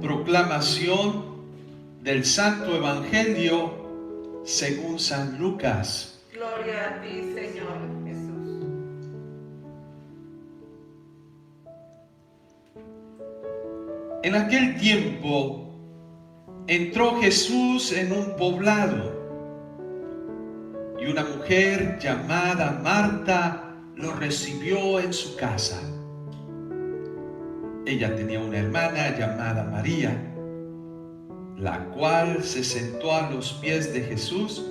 Proclamación del Santo Evangelio según San Lucas. Gloria a ti, Señor Jesús. En aquel tiempo entró Jesús en un poblado y una mujer llamada Marta lo recibió en su casa. Ella tenía una hermana llamada María, la cual se sentó a los pies de Jesús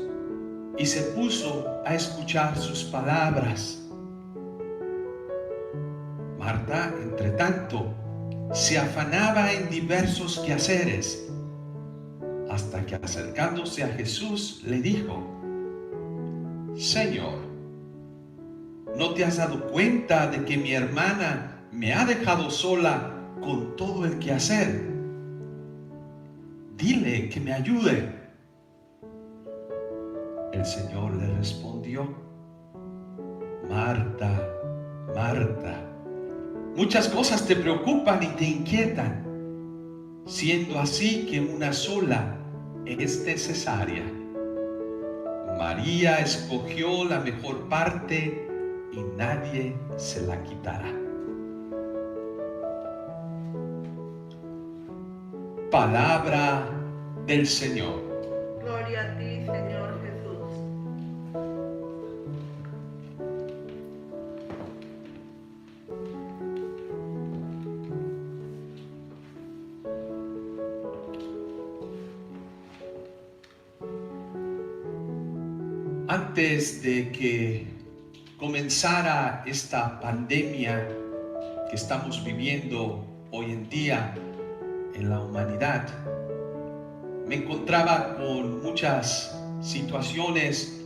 y se puso a escuchar sus palabras. Marta, entre tanto, se afanaba en diversos quehaceres, hasta que acercándose a Jesús le dijo: Señor, ¿no te has dado cuenta de que mi hermana me ha dejado sola con todo el quehacer? Dile que me ayude. El Señor le respondió: Marta, Marta, muchas cosas te preocupan y te inquietan, siendo así que una sola es necesaria. María escogió la mejor parte y nadie se la quitará. Palabra del Señor. Gloria a ti, Señor Jesús. Antes de que comenzara esta pandemia que estamos viviendo hoy en día en la humanidad, me encontraba con muchas situaciones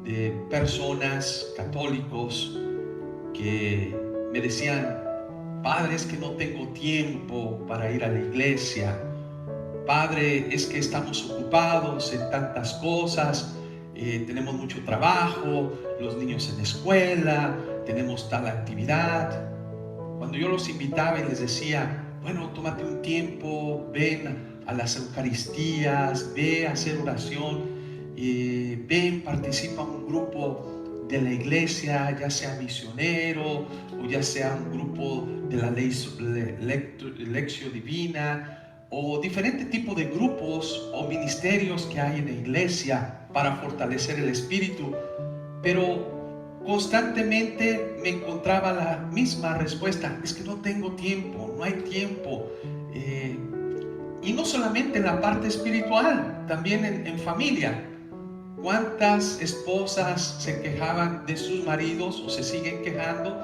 de personas católicos que me decían: Padre, es que no tengo tiempo para ir a la iglesia. Padre, es que estamos ocupados en tantas cosas. Tenemos mucho trabajo, los niños en la escuela, tenemos tal actividad. Cuando yo los invitaba y les decía: bueno, tómate un tiempo, ven a las Eucaristías, ve a hacer oración, ven, participa en un grupo de la iglesia, ya sea misionero o ya sea un grupo de la Lectio Divina, o diferente tipo de grupos o ministerios que hay en la iglesia para fortalecer el espíritu. Pero constantemente me encontraba la misma respuesta: es que no tengo tiempo, no hay tiempo. Y no solamente en la parte espiritual, también en familia. ¿Cuántas esposas se quejaban de sus maridos o se siguen quejando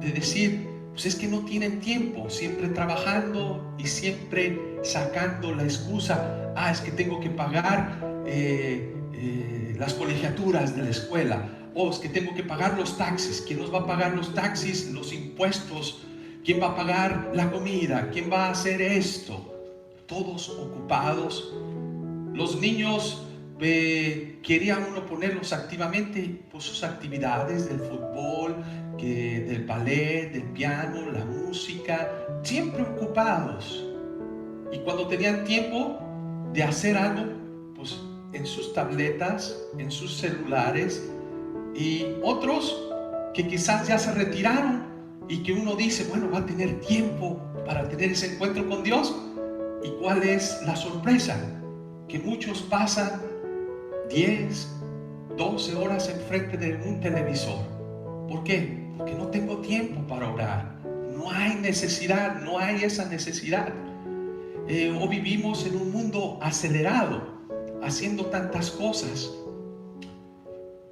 de decir: pues es que no tienen tiempo, siempre trabajando y siempre sacando la excusa: es que tengo que pagar las colegiaturas de la escuela, o es que tengo que pagar los taxis? ¿Quién nos va a pagar los taxis, los impuestos? ¿Quién va a pagar la comida? ¿Quién va a hacer esto? Todos ocupados. Los niños quería uno ponerlos activamente por sus actividades del fútbol, del ballet, del piano, la música, siempre ocupados. Y cuando tenían tiempo de hacer algo, pues en sus tabletas, en sus celulares. Y otros que quizás ya se retiraron y que uno dice: bueno, va a tener tiempo para tener ese encuentro con Dios. ¿Y cuál es la sorpresa? Que muchos pasan 10, 12 horas enfrente de un televisor. ¿Por qué? Porque no tengo tiempo para orar. No hay necesidad, no hay esa necesidad. O vivimos en un mundo acelerado, haciendo tantas cosas.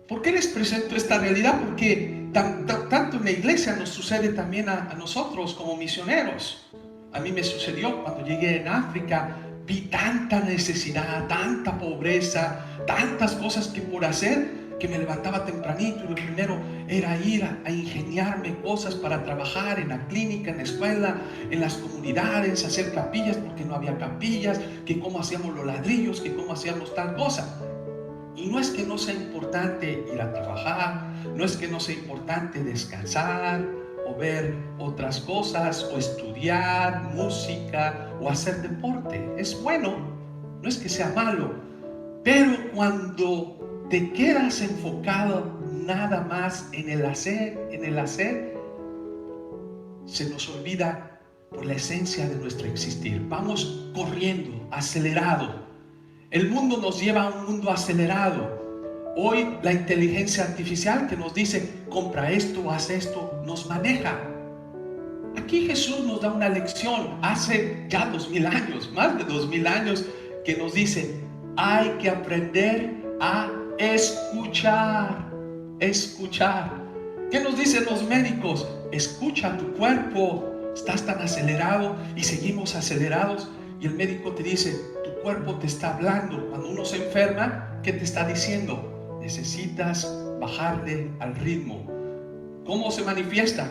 ¿Por qué les presento esta realidad? Porque tanto en la iglesia nos sucede también a nosotros como misioneros. A mí me sucedió cuando llegué en África. Vi tanta necesidad, tanta pobreza, tantas cosas que por hacer, que me levantaba tempranito y lo primero era ir a ingeniarme cosas para trabajar en la clínica, en la escuela, en las comunidades, hacer capillas porque no había capillas, que cómo hacíamos los ladrillos, que cómo hacíamos tal cosa. Y no es que no sea importante ir a trabajar, no es que no sea importante descansar o ver otras cosas o estudiar música o hacer deporte. Es bueno, no es que sea malo, pero cuando te quedas enfocado nada más en el hacer, se nos olvida por la esencia de nuestro existir. Vamos corriendo, acelerado. El mundo nos lleva a un mundo acelerado. Hoy la inteligencia artificial que nos dice, compra esto, haz esto, nos maneja. Aquí Jesús nos da una lección hace ya 2000 años, más de 2000 años, que nos dice, hay que aprender a escuchar. Escuchar. ¿Qué nos dicen los médicos? Escucha tu cuerpo. Estás tan acelerado y seguimos acelerados. Y el médico te dice, tu cuerpo te está hablando. Cuando uno se enferma, ¿qué te está diciendo? Necesitas bajarle al ritmo. ¿Cómo se manifiesta?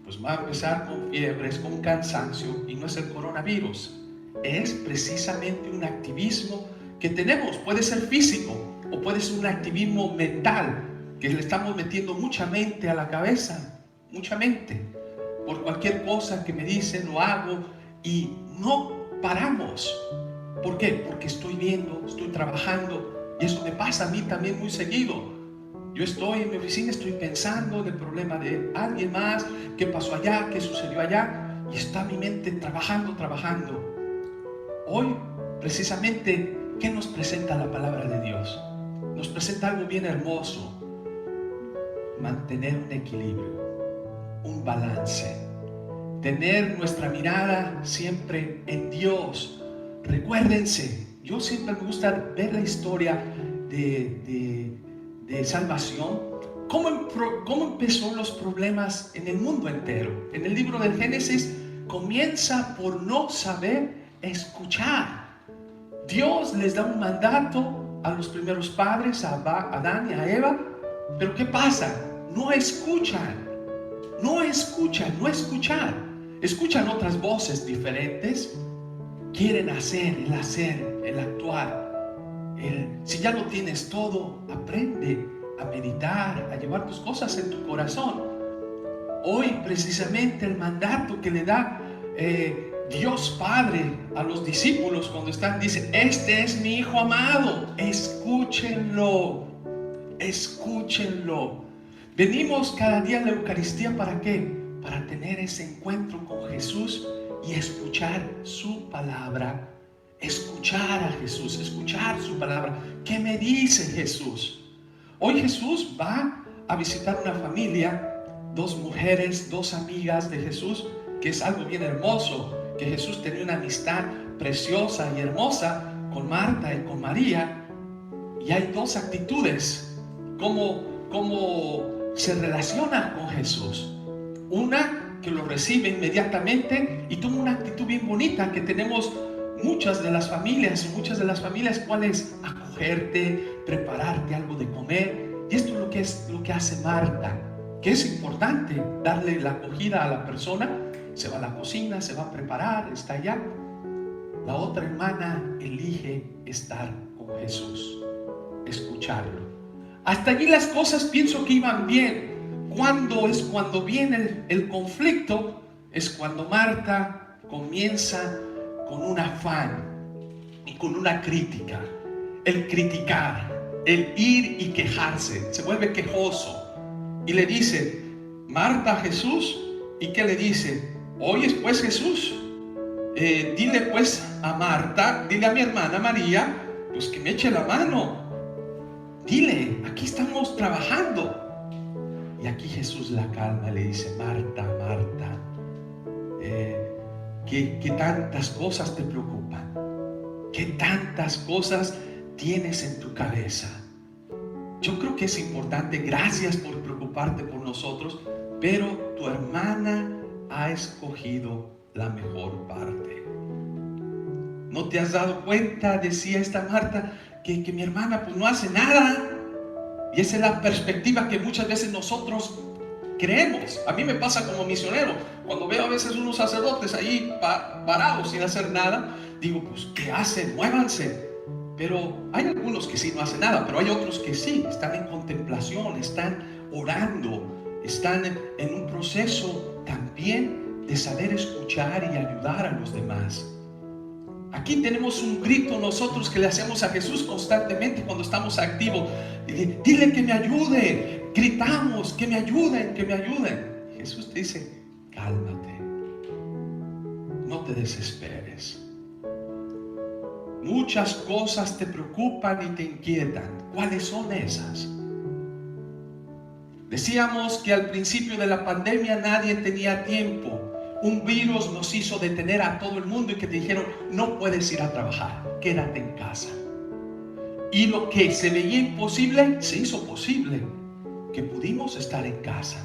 Pues va a empezar con fiebres, con cansancio, y no es el coronavirus. Es precisamente un activismo que tenemos. Puede ser físico o puede ser un activismo mental, que le estamos metiendo mucha mente a la cabeza, mucha mente. Por cualquier cosa que me dicen lo hago y no paramos. ¿Por qué? Porque estoy viendo, estoy trabajando, y eso me pasa a mí también muy seguido. Yo estoy en mi oficina, estoy pensando del problema de alguien más, qué pasó allá, qué sucedió allá, y está mi mente trabajando. Hoy, precisamente, ¿qué nos presenta la palabra de Dios? Nos presenta algo bien hermoso. Mantener un equilibrio, un balance, tener nuestra mirada siempre en Dios. Recuérdense, yo siempre me gusta ver la historia de salvación, cómo empezó los problemas en el mundo entero. En el libro del Génesis comienza por no saber escuchar. Dios les da un mandato a los primeros padres, a Adán y a Eva, pero ¿qué pasa? No escuchan. Escuchan otras voces diferentes. Quieren hacer, el actuar. Si ya lo tienes todo, aprende a meditar, a llevar tus cosas en tu corazón. Hoy precisamente el mandato que le da Dios Padre a los discípulos cuando dice, este es mi Hijo amado, escúchenlo. Venimos cada día a la Eucaristía, ¿para qué? Para tener ese encuentro con Jesús y escuchar su palabra. Escuchar a Jesús, escuchar su palabra. ¿Qué me dice Jesús? Hoy Jesús va a visitar una familia, dos mujeres, dos amigas de Jesús, que es algo bien hermoso, que Jesús tenía una amistad preciosa y hermosa con Marta y con María. Y hay dos actitudes, cómo se relaciona con Jesús. Una que lo recibe inmediatamente y toma una actitud bien bonita que tenemos muchas de las familias, ¿cuál es? Acogerte, prepararte algo de comer. Y esto es lo que hace Marta, que es importante darle la acogida a la persona. Se va a la cocina, se va a preparar, está allá. La otra hermana elige estar con Jesús, escucharlo. Hasta allí las cosas pienso que iban bien. Cuando viene el conflicto, es cuando Marta comienza con un afán y con una crítica. El criticar, el ir y quejarse, se vuelve quejoso. Y le dice, Marta a Jesús, ¿y qué le dice? Oyes pues Jesús, dile pues a Marta, dile a mi hermana María, pues que me eche la mano. Dile, aquí estamos trabajando. Y aquí Jesús la calma, le dice, Marta, que tantas cosas te preocupan, que tantas cosas tienes en tu cabeza. Yo creo que es importante, gracias por preocuparte por nosotros, pero tu hermana ha escogido la mejor parte. ¿No te has dado cuenta, decía esta Marta, que mi hermana pues no hace nada? Y esa es la perspectiva que muchas veces nosotros creemos. A mí me pasa como misionero, cuando veo a veces unos sacerdotes ahí parados sin hacer nada, digo, pues ¿qué hacen? Muévanse. Pero hay algunos que sí no hacen nada, pero hay otros que sí, están en contemplación, están orando, están en un proceso también de saber escuchar y ayudar a los demás. Aquí tenemos un grito nosotros que le hacemos a Jesús constantemente cuando estamos activos. Dile que me ayude. Gritamos que me ayuden, que me ayuden. Jesús te dice, cálmate, no te desesperes. Muchas cosas te preocupan y te inquietan. ¿Cuáles son esas? Decíamos que al principio de la pandemia nadie tenía tiempo. Un virus nos hizo detener a todo el mundo y que te dijeron, no puedes ir a trabajar, quédate en casa. Y lo que se veía imposible, se hizo posible. Que pudimos estar en casa,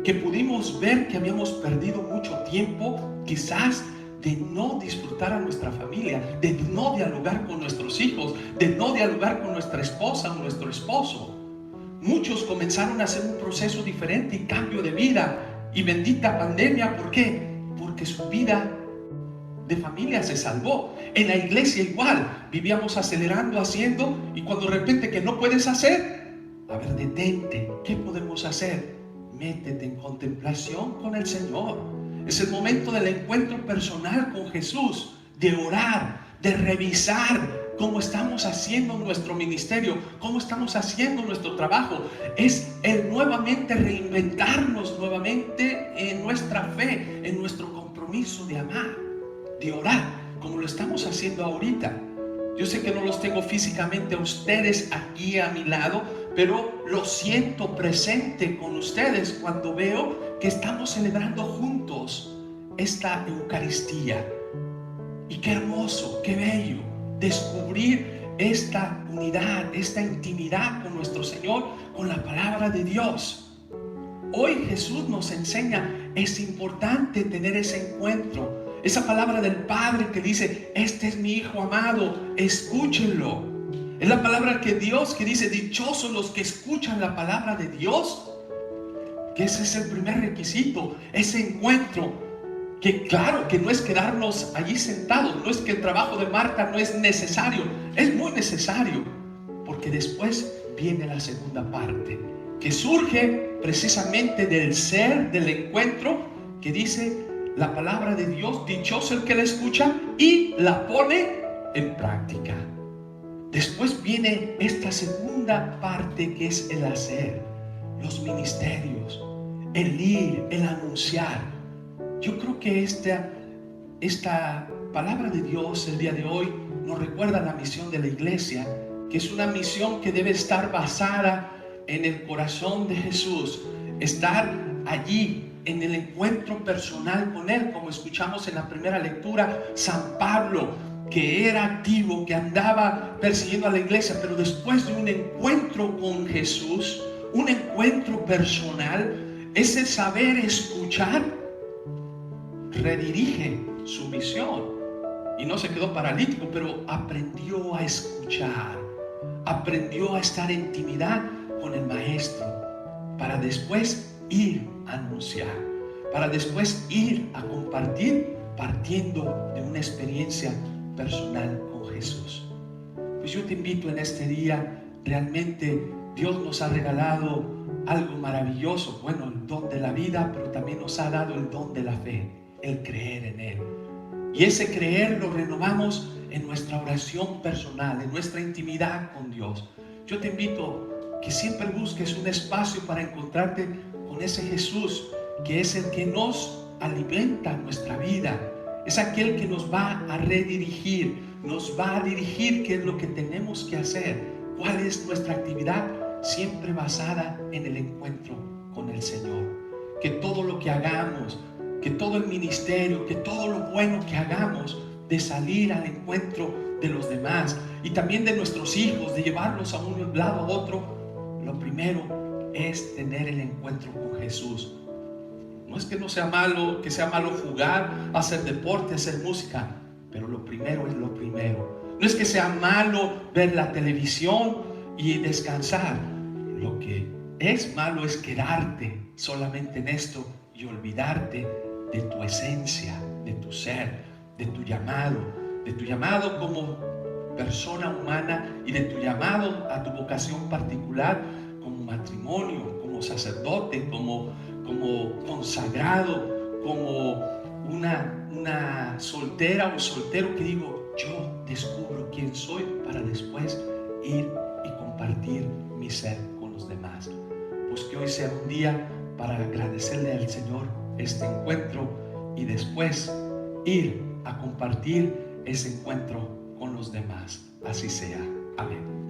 que pudimos ver que habíamos perdido mucho tiempo, quizás de no disfrutar a nuestra familia, de no dialogar con nuestros hijos, de no dialogar con nuestra esposa o nuestro esposo. Muchos comenzaron a hacer un proceso diferente y cambio de vida. Y bendita pandemia, ¿por qué? Porque su vida de familia se salvó. En la iglesia igual, vivíamos acelerando, haciendo, y cuando de repente que no puedes hacer, a ver, detente, ¿qué podemos hacer? Métete en contemplación con el Señor. Es el momento del encuentro personal con Jesús, de orar, de revisar cómo estamos haciendo nuestro ministerio, cómo estamos haciendo nuestro trabajo. Es el nuevamente reinventarnos nuevamente en nuestra fe, en nuestro compromiso de amar, de orar, como lo estamos haciendo ahorita. Yo sé que no los tengo físicamente a ustedes aquí a mi lado, pero lo siento presente con ustedes cuando veo que estamos celebrando juntos esta Eucaristía. Y qué hermoso, qué bello descubrir esta unidad, esta intimidad con nuestro Señor, con la palabra de Dios. Hoy Jesús nos enseña, es importante tener ese encuentro. Esa palabra del Padre que dice, este es mi Hijo amado, escúchenlo. Es la palabra que Dios que dice, dichosos los que escuchan la palabra de Dios. Que ese es el primer requisito, ese encuentro. Que claro, que no es quedarnos allí sentados, no es que el trabajo de Marta no es necesario, es muy necesario, porque después viene la segunda parte, que surge precisamente del ser, del encuentro, que dice la palabra de Dios, dichoso el que la escucha y la pone en práctica. Después viene esta segunda parte que es el hacer, los ministerios, el ir, el anunciar. Yo creo que esta palabra de Dios el día de hoy nos recuerda la misión de la iglesia, que es una misión que debe estar basada en el corazón de Jesús, estar allí en el encuentro personal con Él, como escuchamos en la primera lectura, San Pablo, que era activo, que andaba persiguiendo a la iglesia, pero después de un encuentro con Jesús, un encuentro personal, ese saber escuchar, redirige su misión y no se quedó paralítico, pero aprendió a escuchar, aprendió a estar en intimidad con el Maestro para después ir a anunciar, para después ir a compartir partiendo de una experiencia personal con Jesús. Pues yo te invito en este día, realmente Dios nos ha regalado algo maravilloso, bueno, el don de la vida, pero también nos ha dado el don de la fe, el creer en Él. Y ese creer lo renovamos en nuestra oración personal, en nuestra intimidad con Dios. Yo te invito que siempre busques un espacio para encontrarte con ese Jesús, que es el que nos alimenta nuestra vida. Es aquel que nos va a redirigir, nos va a dirigir qué es lo que tenemos que hacer, cuál es nuestra actividad, siempre basada en el encuentro con el Señor. Que todo lo que hagamos, que todo el ministerio, que todo lo bueno que hagamos, de salir al encuentro de los demás y también de nuestros hijos, de llevarlos a un lado a otro, lo primero es tener el encuentro con Jesús. No es que no sea malo, que sea malo jugar, hacer deporte, hacer música, pero lo primero es lo primero. No es que sea malo ver la televisión y descansar. Lo que es malo es quedarte solamente en esto y olvidarte de tu esencia, de tu ser, de tu llamado como persona humana y de tu llamado a tu vocación particular como matrimonio, como sacerdote, como consagrado, como una soltera o soltero que digo, yo descubro quién soy para después ir y compartir mi ser con los demás. Pues que hoy sea un día para agradecerle al Señor este encuentro y después ir a compartir ese encuentro con los demás. Así sea. Amén.